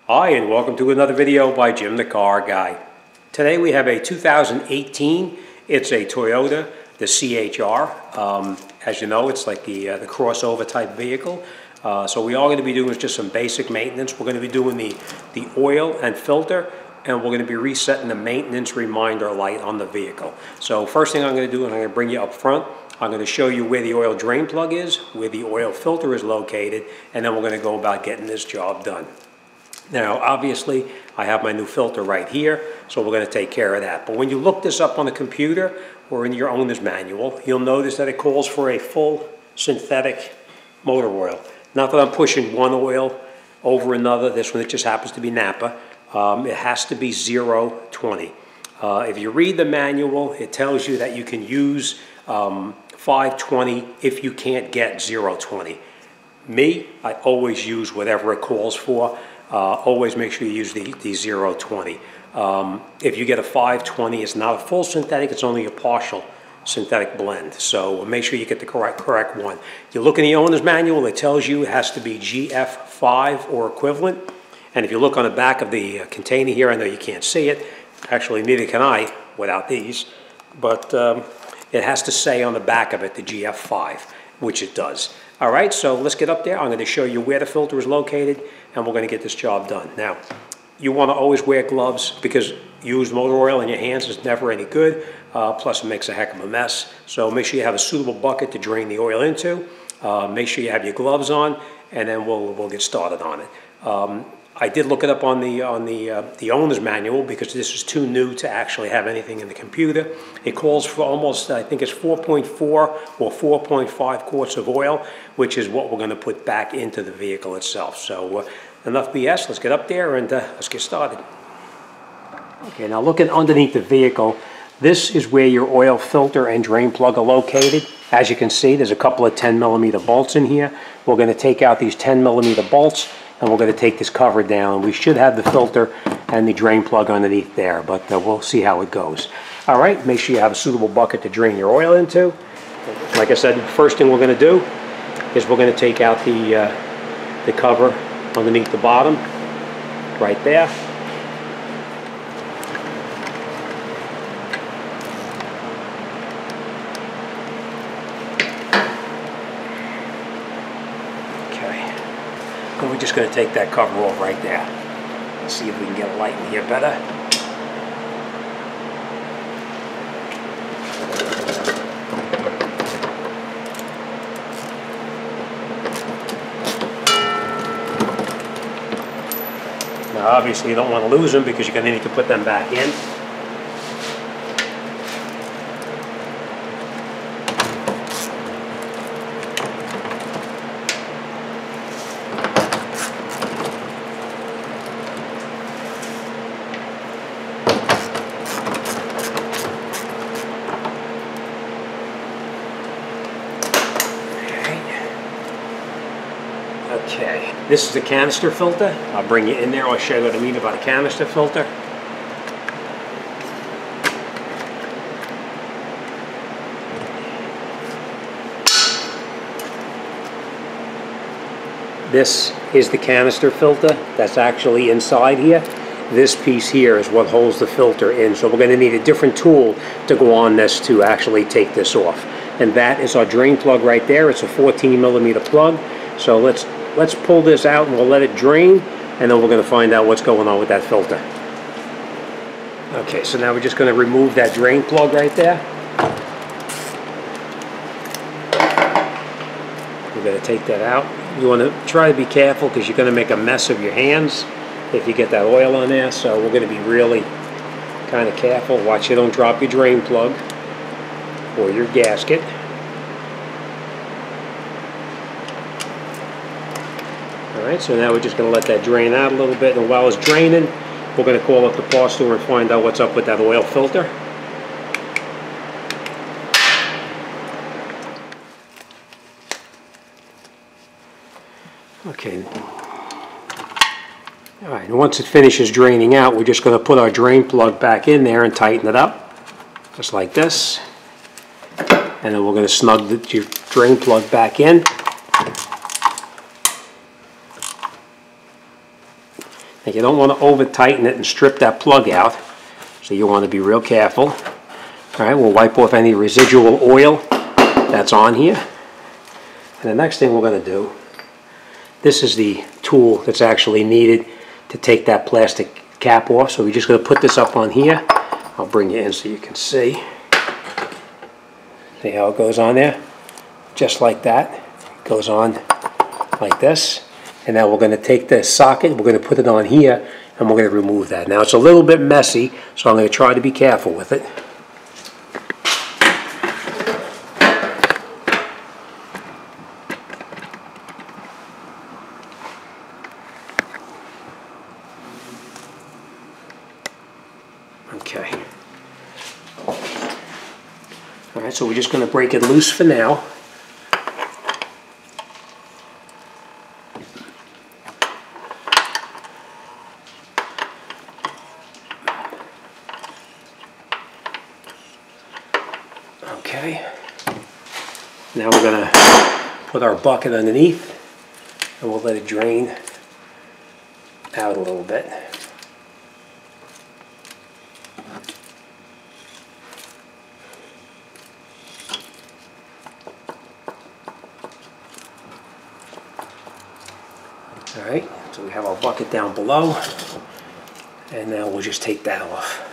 Hi, and welcome to another video by Jim the Car Guy. Today we have a 2018. It's a Toyota, the CHR. As you know, it's like the crossover type vehicle. So we are going to be doing just some basic maintenance. We're going to be doing the oil and filter, and we're going to be resetting the maintenance reminder light on the vehicle. So first thing I'm going to do, and I'm going to bring you up front, I'm going to show you where the oil drain plug is, where the oil filter is located, and then we're going to go about getting this job done. Now, obviously, I have my new filter right here, so we're going to take care of that. But when you look this up on the computer or in your owner's manual, you'll notice that it calls for a full synthetic motor oil. Not that I'm pushing one oil over another. This one, it just happens to be Napa. It has to be 020. If you read the manual, it tells you that you can use 520 if you can't get 020. Me, I always use whatever it calls for. Always make sure you use the 020. If you get a 520, it's not a full synthetic, it's only a partial synthetic blend. So make sure you get the correct one. You look in the owner's manual, it tells you it has to be GF5 or equivalent. And if you look on the back of the container here, I know you can't see it. Actually, neither can I without these. But it has to say on the back of it, the GF5, which it does. All right, so let's get up there. I'm going to show you where the filter is located, and we're going to get this job done. Now, you want to always wear gloves because used motor oil in your hands is never any good. Plus, it makes a heck of a mess. So make sure you have a suitable bucket to drain the oil into. Make sure you have your gloves on, and then we'll get started on it. I did look it up on the owner's manual because this is too new to actually have anything in the computer. It calls for almost, I think it's 4.4 or 4.5 quarts of oil, which is what we're going to put back into the vehicle itself. So enough BS, let's get up there and let's get started. Okay, now looking underneath the vehicle, this is where your oil filter and drain plug are located. As you can see, there's a couple of 10mm bolts in here. We're going to take out these 10mm bolts, and we're going to take this cover down. We should have the filter and the drain plug underneath there, but we'll see how it goes. All right, make sure you have a suitable bucket to drain your oil into. Like I said, the first thing we're going to do is we're going to take out the cover underneath the bottom, right there. And we're just going to take that cover off right there. Let's see if we can get a light in here better. Now obviously you don't want to lose them because you're going to need to put them back in. Okay, this is the canister filter. I'll bring you in there. I'll show you what I mean about a canister filter. This is the canister filter that's actually inside here. This piece here is what holds the filter in. So we're going to need a different tool to go on this to actually take this off. And that is our drain plug right there. It's a 14mm plug. So let's pull this out and we'll let it drain, and then we're going to find out what's going on with that filter. Okay, so now we're just going to remove that drain plug right there. We're going to take that out. You want to try to be careful because you're going to make a mess of your hands if you get that oil on there, so we're going to be really kind of careful. Watch you don't drop your drain plug or your gasket. Alright, so now we're just going to let that drain out a little bit, and while it's draining, we're going to call up the parts store and find out what's up with that oil filter. Okay. Alright, and once it finishes draining out, we're just going to put our drain plug back in there and tighten it up, just like this. And then we're going to snug the drain plug back in. And you don't want to over tighten it and strip that plug out, so you want to be real careful. All right, we'll wipe off any residual oil that's on here. And the next thing we're going to do, this is the tool that's actually needed to take that plastic cap off. So we're just going to put this up on here. I'll bring you in so you can see. See how it goes on there? Just like that. It goes on like this. And now we're going to take this socket, we're going to put it on here, and we're going to remove that. Now it's a little bit messy, so I'm going to try to be careful with it. Okay. All right, so we're just going to break it loose for now. Okay, now we're going to put our bucket underneath and we'll let it drain out a little bit. Alright, so we have our bucket down below, and now we'll just take that off.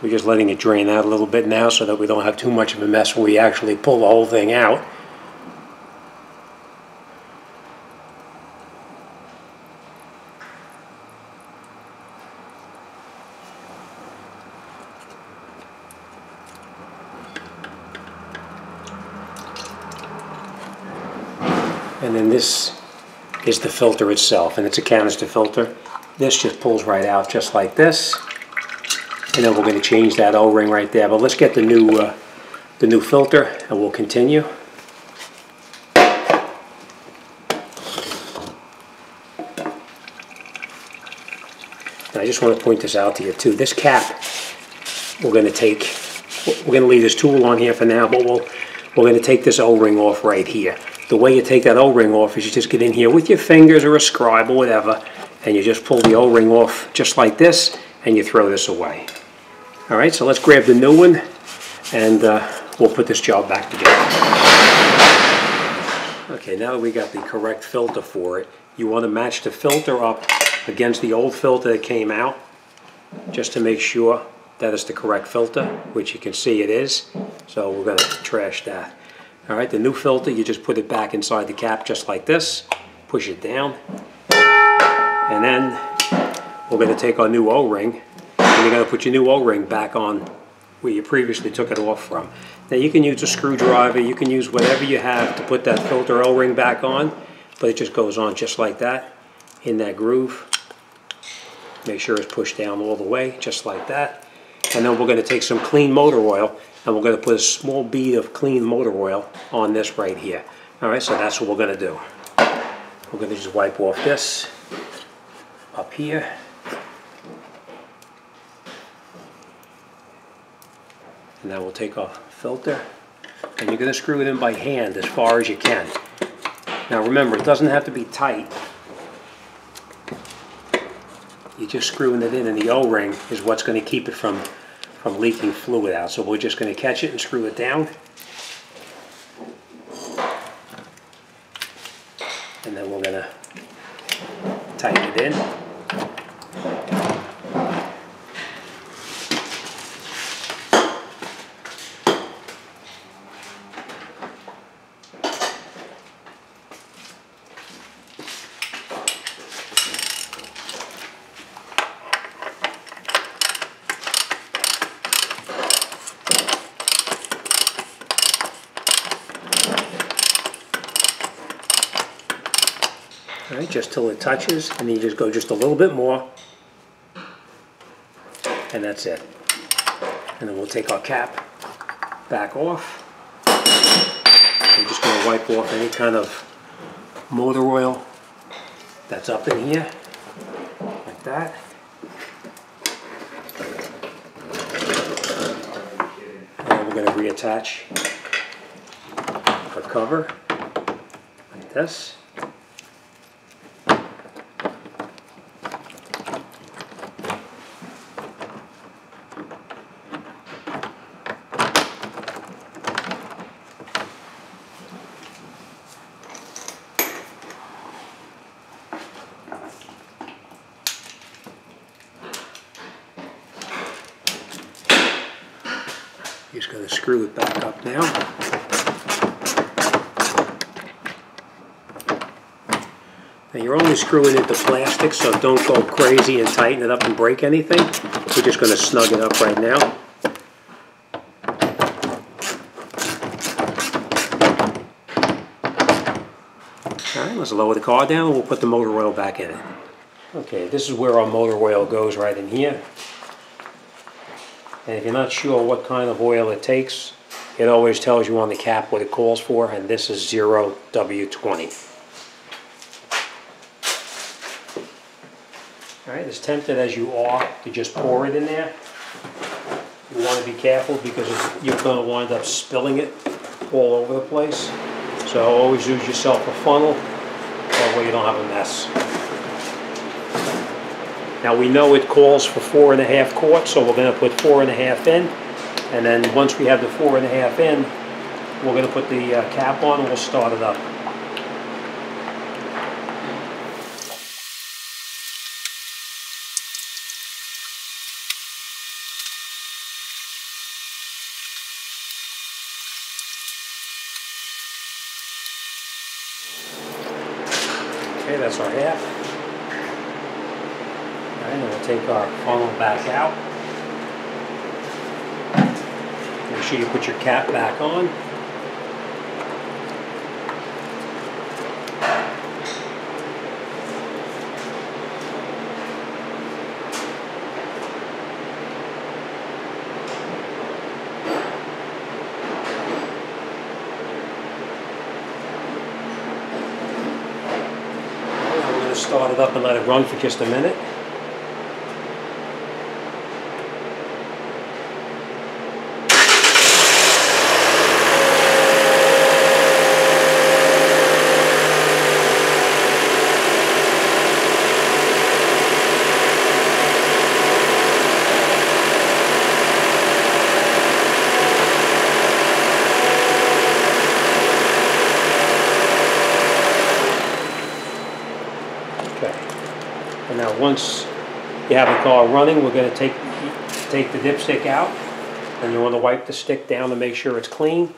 We're just letting it drain out a little bit now so that we don't have too much of a mess when we actually pull the whole thing out. And then this is the filter itself, and it's a canister filter. This just pulls right out just like this. And then we're going to change that O-ring right there. But let's get the new filter, and we'll continue. And I just want to point this out to you too. This cap, we're going to leave this tool on here for now, but we're going to take this O-ring off right here. The way you take that O-ring off is you just get in here with your fingers or a scribe or whatever, and you just pull the O-ring off just like this, and you throw this away. All right, so let's grab the new one, and we'll put this job back together. Okay, now that we got the correct filter for it, you want to match the filter up against the old filter that came out, just to make sure that it's the correct filter, which you can see it is. So we're going to trash that. All right, the new filter, you just put it back inside the cap just like this, push it down, and then we're going to take our new O-ring, and you're going to put your new O-ring back on where you previously took it off from. Now you can use a screwdriver, you can use whatever you have to put that filter O-ring back on, but it just goes on just like that, in that groove. Make sure it's pushed down all the way, just like that. And then we're going to take some clean motor oil, and we're going to put a small bead of clean motor oil on this right here. All right, so that's what we're going to do. We're going to just wipe off this up here. And now we'll take our filter, and you're going to screw it in by hand as far as you can. Now remember, it doesn't have to be tight. You're just screwing it in, and the O-ring is what's going to keep it from leaking fluid out. So we're just going to catch it and screw it down. And then we're going to tighten it in. All right, just till it touches, and then you just go just a little bit more, and that's it. And then we'll take our cap back off, and we're just going to wipe off any kind of motor oil that's up in here, like that. And we're going to reattach our cover like this. Just going to screw it back up now. Now you're only screwing into plastic, so don't go crazy and tighten it up and break anything. We're just going to snug it up right now. Alright, let's lower the car down and we'll put the motor oil back in it. Okay, this is where our motor oil goes, right in here. And if you're not sure what kind of oil it takes, it always tells you on the cap what it calls for, and this is 0W20. Alright, as tempted as you are to just pour it in there, you want to be careful because you're going to wind up spilling it all over the place. So always use yourself a funnel, that way you don't have a mess. Now we know it calls for 4.5 quarts, so we're going to put 4.5 in, and then once we have the 4.5 in, we're going to put the cap on and we'll start it up. Okay, that's our half. And then we'll take our funnel back out. Make sure you put your cap back on. Now we're going to start it up and let it run for just a minute. And now once you have the car running, we're going to take the dipstick out, and you want to wipe the stick down to make sure it's clean.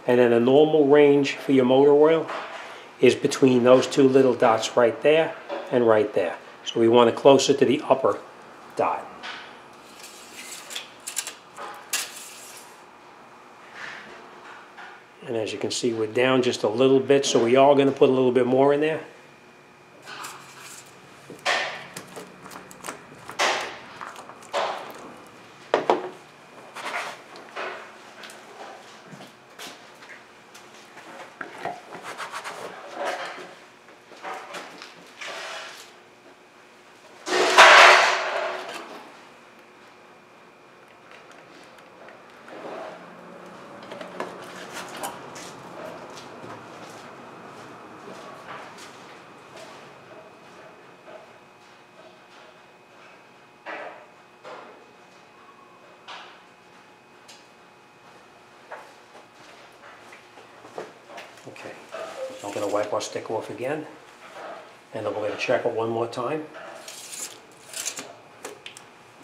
And then a normal range for your motor oil is between those two little dots right there and right there. So we want it closer to the upper dot. And as you can see, we're down just a little bit, so we are going to put a little bit more in there. Okay, so I'm going to wipe our stick off again, and then we're going to check it one more time.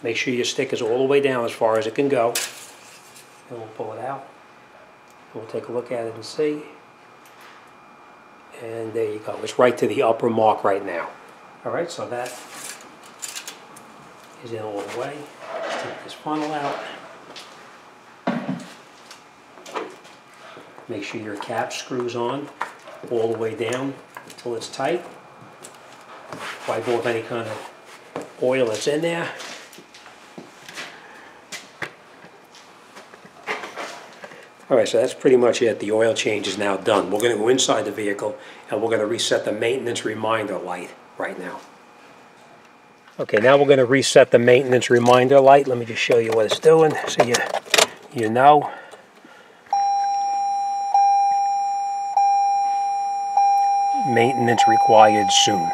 Make sure your stick is all the way down as far as it can go. And we'll pull it out. We'll take a look at it and see. And there you go. It's right to the upper mark right now. Alright, so that is in all the way. Let's take this funnel out. Make sure your cap screws on all the way down until it's tight. Wipe off any kind of oil that's in there. All right, so that's pretty much it. The oil change is now done. We're going to go inside the vehicle and we're going to reset the maintenance reminder light right now. Okay, now we're going to reset the maintenance reminder light. Let me just show you what it's doing so you know. Maintenance required soon.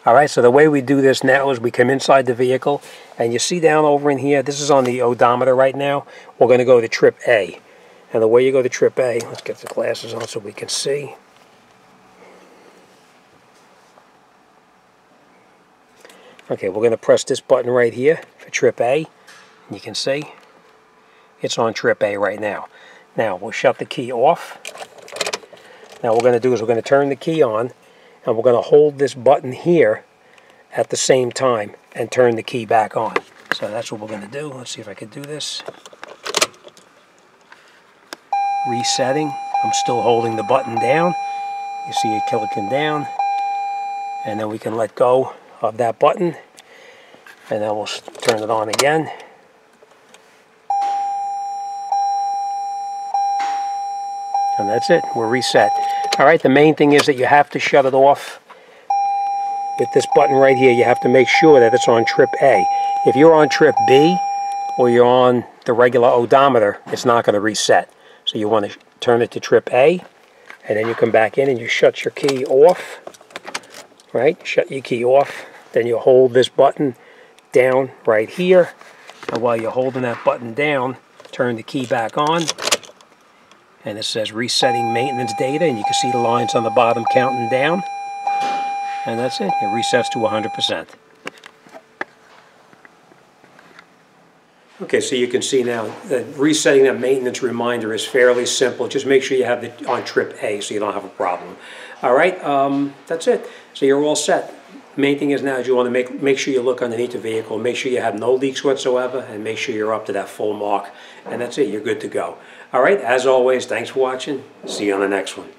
All right, so the way we do this now is we come inside the vehicle, and you see down over in here, this is on the odometer right now. We're going to go to trip A. And the way you go to trip A, let's get the glasses on so we can see. Okay, we're going to press this button right here for trip A. You can see it's on trip A right now. Now, we'll shut the key off. Now what we're going to do is we're going to turn the key on, and we're going to hold this button here at the same time and turn the key back on. So that's what we're going to do. Let's see if I can do this. Resetting. I'm still holding the button down. You see it clicking down. And then we can let go of that button. And then we'll turn it on again. And that's it. We're reset. All right, the main thing is that you have to shut it off with this button right here. You have to make sure that it's on trip A. If you're on trip B or you're on the regular odometer, it's not going to reset. So you want to turn it to trip A, and then you come back in and you shut your key off. Right? Shut your key off. Then you hold this button down right here. And while you're holding that button down, turn the key back on. And it says resetting maintenance data, and you can see the lines on the bottom counting down. And that's it. It resets to 100%. Okay, so you can see now that resetting that maintenance reminder is fairly simple. Just make sure you have it on trip A so you don't have a problem. All right, that's it. So you're all set. Main thing is now is you want to make sure you look underneath the vehicle, make sure you have no leaks whatsoever, and make sure you're up to that full mark. And that's it. You're good to go. All right, as always, thanks for watching. See you on the next one.